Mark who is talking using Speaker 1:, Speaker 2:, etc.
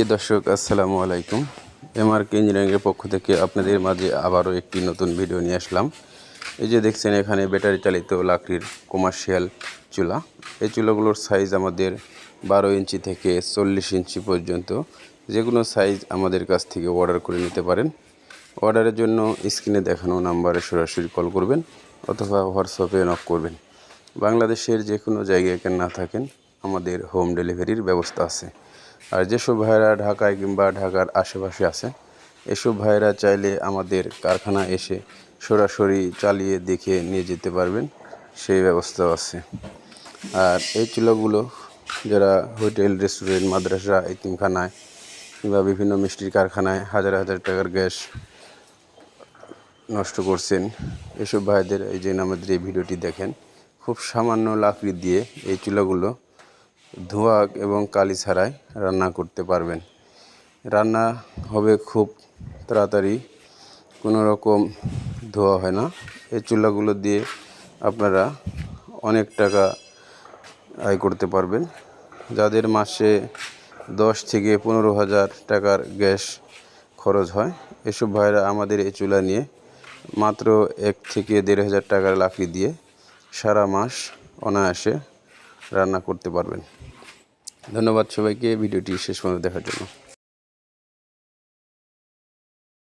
Speaker 1: দর্শক আসসালামু আলাইকুম। এমআরকে ইঞ্জিনিয়ারিংয়ের পক্ষ থেকে আপনাদের মাঝে আবারও একটি নতুন ভিডিও নিয়ে আসলাম। এই যে দেখছেন এখানে ব্যাটারি চালিত লাকড়ির কমার্শিয়াল চুলা। এই চুলাগুলোর সাইজ আমাদের 12 ইঞ্চি থেকে 40 ইঞ্চি পর্যন্ত যে কোনো সাইজ আমাদের কাছ থেকে অর্ডার করে নিতে পারেন। অর্ডারের জন্য স্ক্রিনে দেখানো নাম্বারে সরাসরি কল করবেন অথবা হোয়াটসঅ্যাপে নক করবেন। বাংলাদেশের যে কোনো জায়গায় না থাকেন আমাদের হোম ডেলিভারির ব্যবস্থা আছে। আর যেসব ভাইরা ঢাকায় কিংবা ঢাকার আশেপাশে আছে এসব ভাইরা চাইলে আমাদের কারখানা এসে সরাসরি চালিয়ে দেখে নিয়ে যেতে পারবেন, সেই ব্যবস্থাও আছে। আর এই চুলাগুলো যারা হোটেল, রেস্টুরেন্ট, মাদ্রাসা, এতিমখানায় কিংবা বিভিন্ন মিষ্টির কারখানায় হাজার হাজার টাকার গ্যাস নষ্ট করছেন, এসব ভাইদের এই যে আমাদের এই ভিডিওটি দেখেন, খুব সামান্য লাকড়ি দিয়ে এই চুলাগুলো ধোঁয়া এবং কালি ছাড়াই রান্না করতে পারবেন। রান্না হবে খুব তাড়াতাড়ি, কোনো রকম ধোঁয়া হয় না। এই চুলাগুলো দিয়ে আপনারা অনেক টাকা আয় করতে পারবেন। যাদের মাসে 10 থেকে 15,000 টাকার গ্যাস খরচ হয়, এসব ভাইরা আমাদের এই চুলা নিয়ে মাত্র 1 থেকে 1,500 টাকার লাকড়ি দিয়ে সারা মাস অনায়াসে রান্না করতে পারবেন। ধন্যবাদ সবাইকে ভিডিওটি শেষ পর্যন্ত দেখার জন্য।